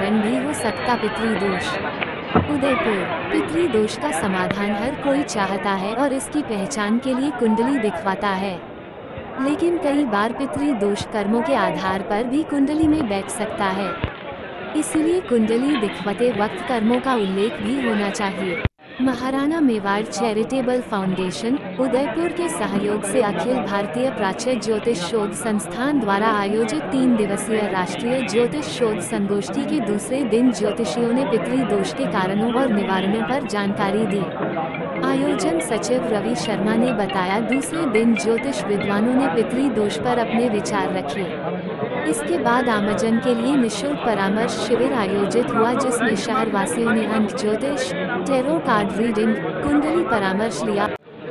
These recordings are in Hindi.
कारण भी हो सकता पितृदोष। उदयपुर। पितृदोष का समाधान हर कोई चाहता है और इसकी पहचान के लिए कुंडली दिखवाता है, लेकिन कई बार पितृदोष कर्मों के आधार पर भी कुंडली में बैठ सकता है। इसीलिए कुंडली दिखवाते वक्त कर्मों का उल्लेख भी होना चाहिए। महाराणा मेवाड़ चैरिटेबल फाउंडेशन उदयपुर के सहयोग से अखिल भारतीय प्राच्य ज्योतिष शोध संस्थान द्वारा आयोजित 3 दिवसीय राष्ट्रीय ज्योतिष शोध संगोष्ठी के दूसरे दिन ज्योतिषियों ने पितृदोष के कारणों और निवारणों पर जानकारी दी। आयोजन सचिव रवि शर्मा ने बताया, दूसरे दिन ज्योतिष विद्वानों ने पितृदोष पर अपने विचार रखे। इसके बाद आमजन के लिए निःशुल्क परामर्श शिविर आयोजित हुआ, जिसमें शहरवासियों ने अंक ज्योतिष, टैरो कार्ड रीडिंग, कुंडली परामर्श लिया।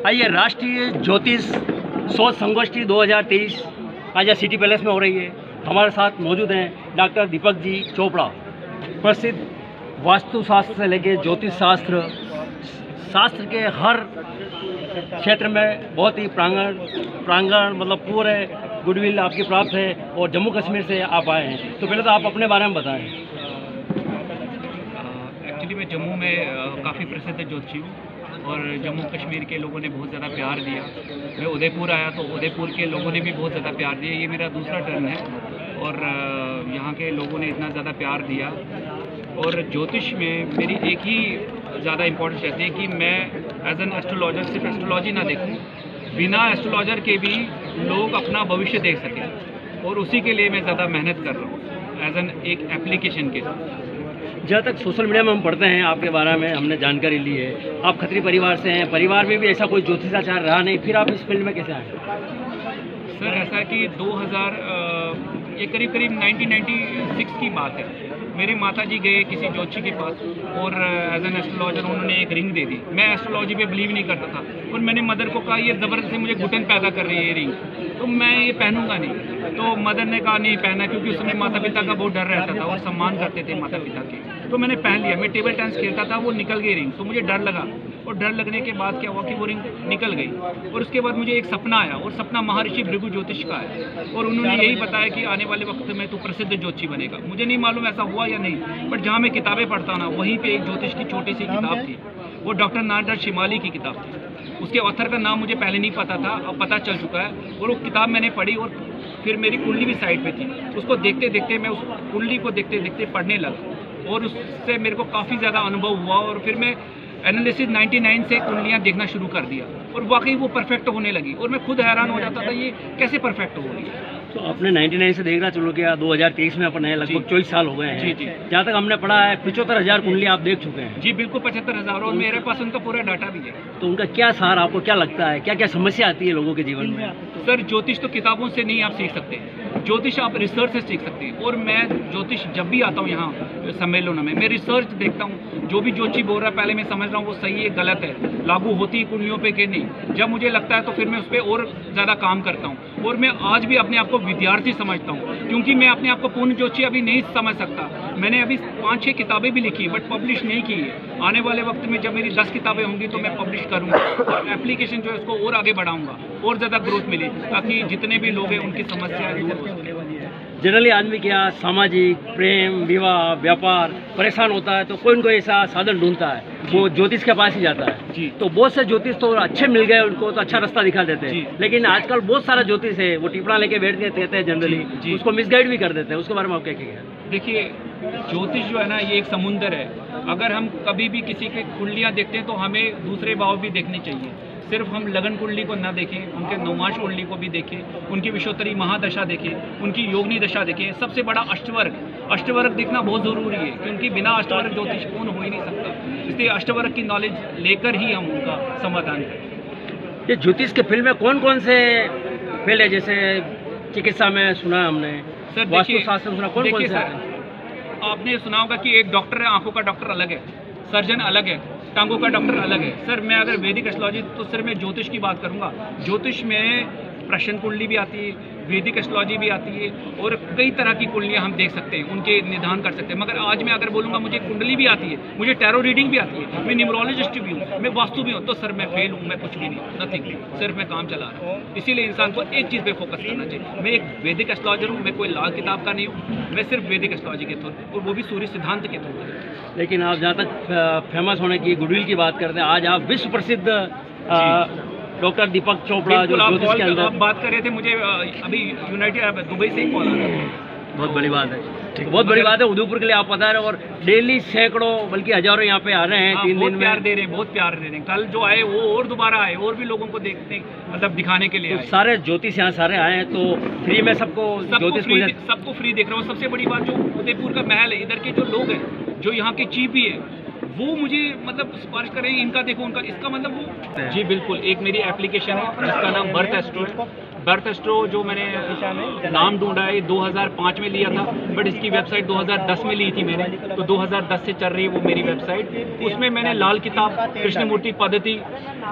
आइए, राष्ट्रीय ज्योतिष शोध संगोष्ठी 2023 आज सिटी पैलेस में हो रही है। हमारे साथ मौजूद हैं डॉक्टर दीपक जी चोपड़ा, प्रसिद्ध वास्तुशास्त्र से लेकर ज्योतिष शास्त्र के हर क्षेत्र में बहुत ही प्रांगण मतलब पूरे गुडविल आपकी प्राप्त है और जम्मू कश्मीर से आप आए हैं। तो पहले तो आप अपने बारे में बताएं। एक्चुअली मैं जम्मू में काफ़ी प्रसिद्ध ज्योतिषी हूँ और जम्मू कश्मीर के लोगों ने बहुत ज़्यादा प्यार दिया। मैं उदयपुर आया तो उदयपुर के लोगों ने भी बहुत ज़्यादा प्यार दिया। ये मेरा दूसरा टर्न है और यहाँ के लोगों ने इतना ज़्यादा प्यार दिया। और ज्योतिष में मेरी एक ही ज़्यादा इम्पोर्टेंस रहती है कि मैं एज एन एस्ट्रोलॉजर सिर्फ एस्ट्रोलॉजी ना देखूँ, बिना एस्ट्रोलॉजर के भी लोग अपना भविष्य देख सकें, और उसी के लिए मैं ज़्यादा मेहनत कर रहा हूँ एज एन एक एप्लीकेशन के साथ। जहाँ तक सोशल मीडिया में हम पढ़ते हैं आपके बारे में हमने जानकारी ली है, आप खत्री परिवार से हैं, परिवार में भी ऐसा कोई ज्योतिषाचार्य रहा नहीं, फिर आप इस फील्ड में कैसे आए? सर ऐसा कि 2000 ये करीब 1996 की बात है। मेरे माता जी गए किसी ज्योतिषी के पास और एज एन एस्ट्रोलॉजर उन्होंने एक रिंग दे दी। मैं एस्ट्रोलॉजी पे बिलीव नहीं करता था और मैंने मदर को कहा ये ज़बरदस्ती मुझे घुटन पैदा कर रही है ये रिंग, तो मैं ये पहनूंगा नहीं। तो मदर ने कहा नहीं पहना, क्योंकि उसमें माता पिता का बहुत डर रहता था और सम्मान करते थे माता पिता के। तो मैंने पहन लिया। मैं टेबल टेनिस खेलता था, वो निकल गई रिंग, तो मुझे डर लगा और डर लगने के बाद क्या हुआ कि वो रिंग निकल गई। और उसके बाद मुझे एक सपना आया और सपना महर्षि भृगु ज्योतिष का है और उन्होंने यही बताया कि आने वाले वक्त में तो प्रसिद्ध ज्योतिषी बनेगा। मुझे नहीं मालूम ऐसा हुआ या नहीं, बट जहाँ मैं किताबें पढ़ता ना वहीं पे एक ज्योतिष की छोटी सी किताब थी, वो डॉक्टर नारद शिमाली की किताब थी। उसके ऑथर का नाम मुझे पहले नहीं पता था, अब पता चल चुका है। और वो किताब मैंने पढ़ी और फिर मेरी कुंडली भी साइड पे थी। उसको देखते देखते मैं उस कुंडली को देखते देखते पढ़ने लगा और उससे मेरे को काफ़ी ज़्यादा अनुभव हुआ। और फिर मैं एनालिसिस 99 से कुंडलियाँ देखना शुरू कर दिया और वाकई वो परफेक्ट होने लगी और मैं खुद हैरान हो जाता था ये कैसे परफेक्ट हो रही है। तो आपने 99 से देखना शुरू किया, 2023 में अपन है, लगभग 24 साल हो गए हैं। जी। जहाँ तक हमने पढ़ा है 75,000 कुंडली आप देख चुके हैं। जी बिल्कुल, 75,000, और मेरे पास उनका पूरा डाटा भी है। तो उनका क्या सार, आपको क्या लगता है, क्या क्या समस्या आती है लोगों के जीवन में? सर ज्योतिष तो किताबों से नहीं आप सीख सकते, ज्योतिष आप रिसर्च से सीख सकते हैं। और मैं ज्योतिष जब भी आता हूँ यहाँ सम्मेलनों में मैं रिसर्च देखता हूँ, जो भी ज्योतिषी बोल रहा है पहले मैं समझ रहा हूँ वो सही है गलत है, लागू होती है कुंडलियों पे कि नहीं। जब मुझे लगता है तो फिर मैं उस पर और ज़्यादा काम करता हूँ। और मैं आज भी अपने आप को विद्यार्थी समझता हूँ, क्योंकि मैं अपने आप को पूर्ण ज्योतिषी अभी नहीं समझ सकता। मैंने अभी 5-6 किताबें भी लिखी बट पब्लिश नहीं की है। आने वाले वक्त में जब मेरी 10 किताबें होंगी तो मैं पब्लिश करूँगा और एप्लीकेशन जो है उसको और आगे बढ़ाऊँगा और ज़्यादा ग्रोथ मिले, ताकि जितने भी लोग हैं उनकी समस्याएं दूर हो सके। जनरली आदमी क्या सामाजिक, प्रेम, विवाह, व्यापार परेशान होता है तो कोई न कोई ऐसा साधन ढूंढता है, वो ज्योतिष के पास ही जाता है। जी। तो बहुत से ज्योतिष तो अच्छे मिल गए उनको तो अच्छा रास्ता दिखा देते हैं, लेकिन आजकल बहुत सारा ज्योतिष है वो टिप्पणा लेके बैठ के देते हैं, जनरली उसको मिसगाइड भी कर देते हैं। उसके बारे में आप क्या कहेंगे? देखिए ज्योतिष जो है ना ये एक समुंदर है। अगर हम कभी भी किसी की कुंडलियाँ देखते हैं तो हमें दूसरे भाव भी देखने चाहिए। सिर्फ हम लगन कुंडली को ना देखें, उनके नौमाश कुंडली को भी देखें, उनकी विषोत्तरी महादशा देखें, उनकी योगनी दशा देखें। सबसे बड़ा अष्टवर्ग देखना बहुत ज़रूरी है, क्योंकि बिना अष्टवर्ग ज्योतिष पूर्ण हो ही नहीं सकता। इसलिए अष्टवर्ग की नॉलेज लेकर ही हम उनका समाधान करें। ये ज्योतिष के फील्ड में कौन कौन से फील्ड है? जैसे चिकित्सा में सुना हमने, सर वास्तुशास्त्र में सुना, कौन कौन से? आपने सुना होगा कि एक डॉक्टर है, आंखों का डॉक्टर अलग है, सर्जन अलग है, टांगों का डॉक्टर अलग है। सर मैं अगर वैदिक एस्ट्रोलॉजी तो सिर्फ मैं ज्योतिष की बात करूंगा। ज्योतिष में प्रश्न कुंडली भी आती है, वैदिक एस्ट्रोलॉजी भी आती है और कई तरह की कुंडलियाँ हम देख सकते हैं, उनके निदान कर सकते हैं। मगर आज मैं अगर बोलूँगा मुझे कुंडली भी आती है, मुझे टैरो रीडिंग भी आती है, मैं न्यूमरोलॉजिस्ट भी हूँ, मैं वास्तु भी हूँ, तो सर मैं फेल हूँ, मैं कुछ भी नहीं, नथिंग, सिर्फ मैं काम चला रहा हूँ। इसीलिए इंसान को एक चीज़ पे फोकस करना चाहिए। मैं एक वैदिक एस्ट्रोलॉजर हूँ, मैं कोई लाल किताब का नहीं हूँ, मैं सिर्फ वैदिक एस्ट्रोलॉजी के थ्रू, और वो भी सूर्य सिद्धांत के थ्रू। लेकिन आप जहाँ तक फेमस होने की, गुडविल की बात करते हैं, आज आप विश्व प्रसिद्ध डॉक्टर दीपक चोपड़ा जो ज्योतिष के अंदर आप बात कर रहे थे, मुझे अभी यूनाइटेड दुबई से ही कॉल आ रहा है। बहुत बड़ी बात है, बहुत बड़ी बात है। उदयपुर के लिए आप बता रहे हैं और डेली सैकड़ों बल्कि हजारों यहाँ पे आ रहे हैं। 3 दिन में प्यार दे रहे हैं, बहुत प्यार दे रहे हैं। कल जो आए वो और दोबारा आए, और भी लोगों को देखने मतलब दिखाने के लिए तो आए। सारे ज्योतिष यहाँ सारे आए हैं, तो फ्री में सबको फ्री देख रहा हूँ। सबसे बड़ी बात जो उदयपुर का महल है, इधर के जो लोग हैं, जो यहाँ के चीफ भी है, वो मुझे मतलब स्पर्श करें, इनका देखो, उनका इसका मतलब वो। जी बिल्कुल, एक मेरी एप्लीकेशन है जिसका नाम बर्थ एस्ट्रो है। बर्थ एस्ट्रो जो मैंने नाम ढूंढा है 2005 में लिया था, बट इसकी वेबसाइट 2010 में ली थी मैंने, तो 2010 से चल रही है वो मेरी वेबसाइट। उसमें मैंने लाल किताब, कृष्णमूर्ति पद्धति,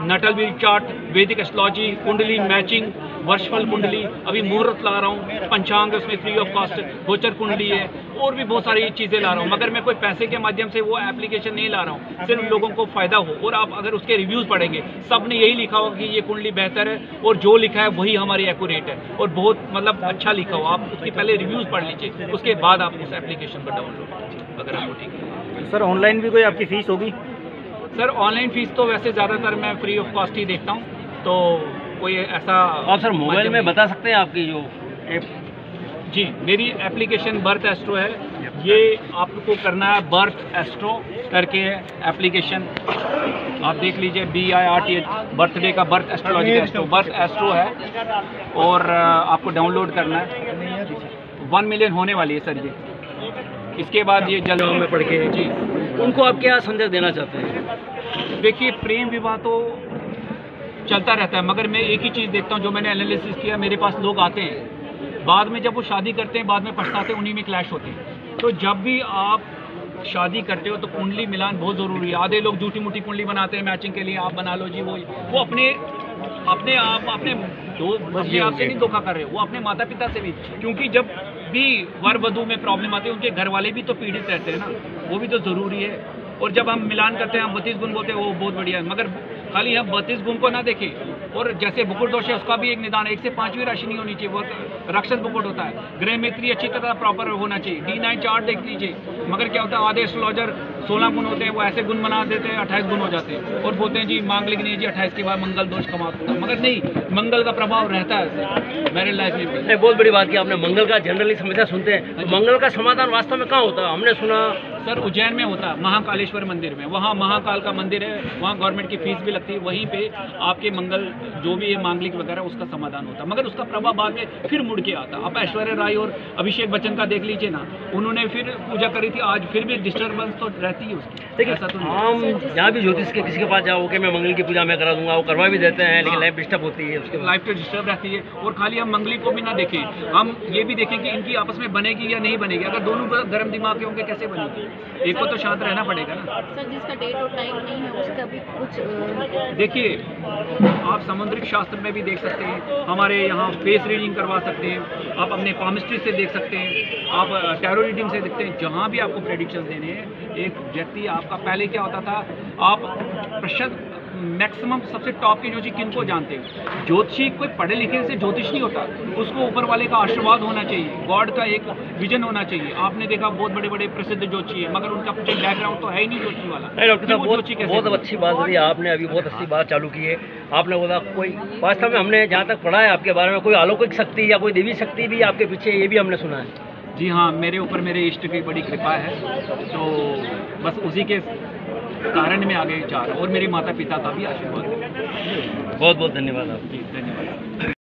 नटल व्हील चार्ट, वैदिक एस्ट्रोलॉजी, कुंडली मैचिंग, वर्षफल कुंडली, अभी मुहूर्त ला रहा हूँ, पंचांग उसमें फ्री ऑफ कॉस्ट, गोचर कुंडली है, और भी बहुत सारी चीज़ें ला रहा हूँ। मगर मैं कोई पैसे के माध्यम से वो एप्लीकेशन नहीं ला रहा हूँ, सिर्फ लोगों को फ़ायदा हो। और आप अगर उसके रिव्यूज़ पढ़ेंगे, सब ने यही लिखा होगा कि ये कुंडली बेहतर है, और जो लिखा है वही हमारी एक्यूरेट है, और बहुत मतलब अच्छा लिखा हो। आप उसके पहले रिव्यूज़ पढ़ लीजिए, उसके बाद आप उस एप्लीकेशन पर डाउनलोड कीजिए, अगर आपको ठीक है। सर ऑनलाइन भी कोई आपकी फ़ीस होगी? सर ऑनलाइन फ़ीस तो वैसे ज़्यादातर मैं फ्री ऑफ कॉस्ट ही देखता हूँ, तो कोई ऐसा आप सर मोबाइल में बता सकते हैं आपकी जो ऐप? जी, मेरी एप्लीकेशन बर्थ एस्ट्रो है। ये आपको करना है, बर्थ एस्ट्रो करके एप्लीकेशन आप देख लीजिए, BIRTH, बर्थडे का बर्थ एस्ट्रोलॉजी का एस्ट्रो, बर्थ एस्ट्रो है, और आपको डाउनलोड करना है। 1 मिलियन होने वाली है सर ये। इसके बाद ये जल्द में पढ़ के जी, उनको आप क्या संदेश देना चाहते हैं? देखिए, प्रेम विवाह तो चलता रहता है, मगर मैं एक ही चीज़ देखता हूँ, जो मैंने एनालिसिस किया, मेरे पास लोग आते हैं, बाद में जब वो शादी करते हैं, बाद में पछताते हैं, उन्हीं में क्लैश होते हैं। तो जब भी आप शादी करते हो तो कुंडली मिलान बहुत ज़रूरी है। आधे लोग झूठी मूठी कुंडली बनाते हैं मैचिंग के लिए, आप बना लो जी, वो अपने आपसे नहीं धोखा कर रहे हो, वो अपने माता पिता से भी। क्योंकि जब भी वर वधू में प्रॉब्लम आती है, उनके घर वाले भी तो पीड़ित रहते हैं ना, वो भी तो ज़रूरी है। और जब हम मिलान करते हैं, हम 32 गुण बोलते हैं, वो बहुत बढ़िया है, मगर खाली हम 32 गुण को ना देखें। और जैसे बुकुट दोष है, उसका भी एक निदान है, 1 से 5वीं राशि नहीं होनी चाहिए, वो रक्षस बुकुट होता है। ग्रह मित्री अच्छी तरह प्रॉपर होना चाहिए। D9 चार्ट देख लीजिए, मगर क्या होता है, आधे एस्ट्रोलॉजर 16 गुण होते हैं, वो ऐसे गुण बना देते हैं 28 गुण हो जाते हैं, और बोलते हैं जी मांगलिक नहीं जी, 28 के बाद मंगल दोष कमाता है, मगर नहीं, मंगल का प्रभाव रहता है मेरे लाइफ में भी। बहुत बड़ी बात की आपने, मंगल का जनरली समस्या सुनते हैं, तो मंगल का समाधान वास्तव में कहाँ होता है? हमने सुना सर उज्जैन में होता है, महाकालेश्वर मंदिर में, वहाँ महाकाल का मंदिर है, वहाँ गवर्नमेंट की फीस भी लगती है, वहीं पे आपके मंगल जो भी है मांगलिक वगैरह उसका समाधान होता है, मगर उसका प्रभाव बाद में फिर मुड़ के आता। आप ऐश्वर्या राय और अभिषेक बच्चन का देख लीजिए ना, उन्होंने फिर पूजा करी थी, आज फिर भी डिस्टर्बेंस तो रहती है उसकी। देखिए, हम जहाँ भी ज्योतिष के किसी के पास जाओ कि मैं मंगल की पूजा मैं करा दूंगा, वो करवा भी देते हैं, लेकिन लाइफ डिस्टर्ब होती है, उसके लाइफ तो डिस्टर्ब रहती है। और खाली हम मंगली को भी ना देखें, हम ये भी देखें कि इनकी आपस में बनेगी या नहीं बनेगी। अगर दोनों गर्म दिमाग के होंगे कैसे बनेगी? एक को तो शांत रहना पड़ेगा ना सर। जिसका डेट और टाइम नहीं है उसका भी कुछ देखिए, आप समुद्रिक शास्त्र में भी देख सकते हैं, हमारे यहाँ फेस रीडिंग करवा सकते हैं, आप अपने पामिस्ट्री से देख सकते हैं, आप टैरो रीडिंग से देखते हैं, जहाँ भी आपको प्रेडिक्शन देने हैं। एक व्यक्ति आपका पहले क्या होता था, आप प्रतिशत मैक्सिमम सबसे टॉप की ज्योतिषी किनको जानते हैं? ज्योतिषी कोई पढ़े लिखे से ज्योतिष नहीं होता, उसको ऊपर वाले का आशीर्वाद होना चाहिए, गॉड का एक विजन होना चाहिए। आपने देखा बहुत बड़े बड़े प्रसिद्ध ज्योतिषी है, मगर उनका कुछ बैकग्राउंड तो है ही नहीं ज्योतिषी वाला। डॉक्टर साहब, बहुत अच्छी बात हुई आपने, अभी बहुत अच्छी बात चालू की है आपने। बोला कोई वास्तव में हमने जहाँ तक पढ़ा है आपके बारे में, कोई अलौकिक शक्ति या कोई देवी शक्ति भी आपके पीछे, ये भी हमने सुना है। जी हाँ, मेरे ऊपर मेरे इष्ट की बड़ी कृपा है, तो बस उसी के कारण में आगे जा रहा हूँ, और मेरे माता पिता का भी आशीर्वाद है। बहुत बहुत धन्यवाद आप। जी धन्यवाद।